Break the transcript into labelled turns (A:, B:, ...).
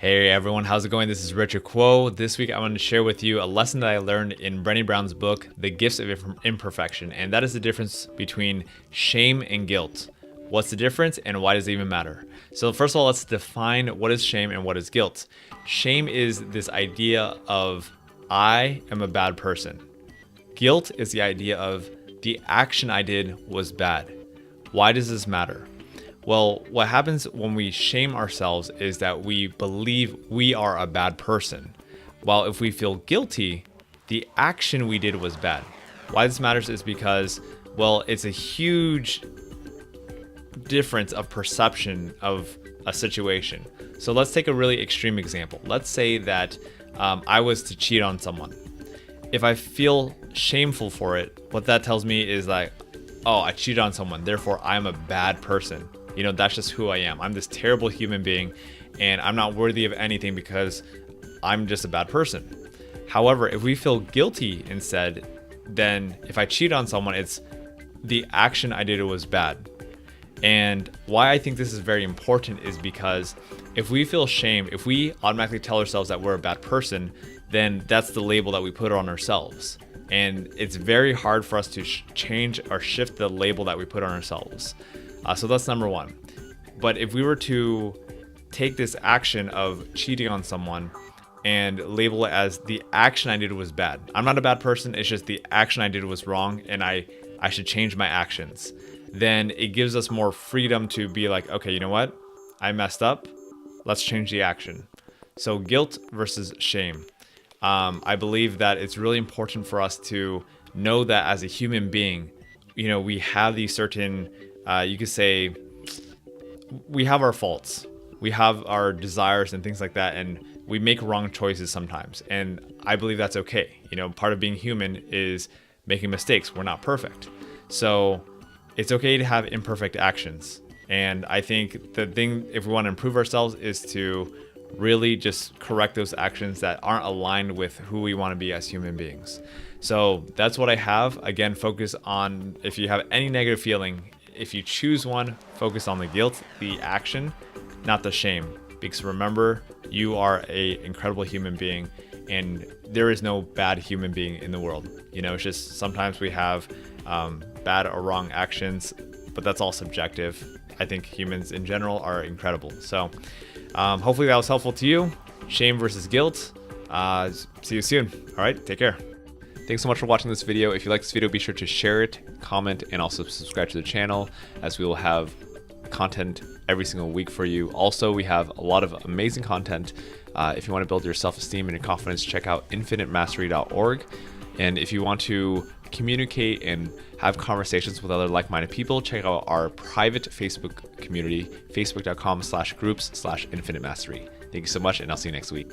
A: Hey everyone, how's it going? This is Richard Kuo. This week I want to share with you a lesson that I learned in Brene Brown's book, The Gifts of Imperfection, and that is the difference between shame and guilt. What's the difference and why does it even matter? So first of all, let's define what is shame and what is guilt. Shame is this idea of I am a bad person. Guilt is the idea of the action I did was bad. Why does this matter? Well, what happens when we shame ourselves is that we believe we are a bad person. While if we feel guilty, the action we did was bad. Why this matters is because, well, it's a huge difference of perception of a situation. So let's take a really extreme example. Let's say that I was to cheat on someone. If I feel shameful for it, what that tells me is like, oh, I cheated on someone, therefore I'm a bad person. You know, that's just who I am. I'm this terrible human being and I'm not worthy of anything because I'm just a bad person. However, if we feel guilty instead, then if I cheat on someone, it's the action I did was bad. And why I think this is very important is because if we feel shame, if we automatically tell ourselves that we're a bad person, then that's the label that we put on ourselves. And it's very hard for us to change or shift the label that we put on ourselves. So that's number one. But if we were to take this action of cheating on someone and label it as the action I did was bad. I'm not a bad person, it's just the action I did was wrong and I should change my actions. Then it gives us more freedom to be like, okay, you know what? I messed up. Let's change the action. So guilt versus shame. I believe that it's really important for us to know that as a human being, you know, we have these certain you could say we have our faults, we have our desires and things like that, and we make wrong choices sometimes. And I believe that's okay. You know, part of being human is making mistakes. We're not perfect. So it's okay to have imperfect actions. And I think the thing, if we want to improve ourselves, is to really just correct those actions that aren't aligned with who we want to be as human beings. So that's what I have. Again, focus on, if you have any negative feeling, if you choose one, focus on the guilt, the action, not the shame. Because remember, you are an incredible human being and there is no bad human being in the world. You know, it's just sometimes we have bad or wrong actions, but that's all subjective. I think humans in general are incredible. So hopefully that was helpful to you. Shame versus guilt. See you soon. All right, take care. Thanks so much for watching this video. If you like this video, be sure to share it, comment, and also subscribe to the channel, as we will have content every single week for you. Also, we have a lot of amazing content. If you want to build your self-esteem and your confidence, check out infinitemastery.org. And if you want to communicate and have conversations with other like-minded people, check out our private Facebook community, facebook.com/groups/infinitemastery. Thank you so much, and I'll see you next week.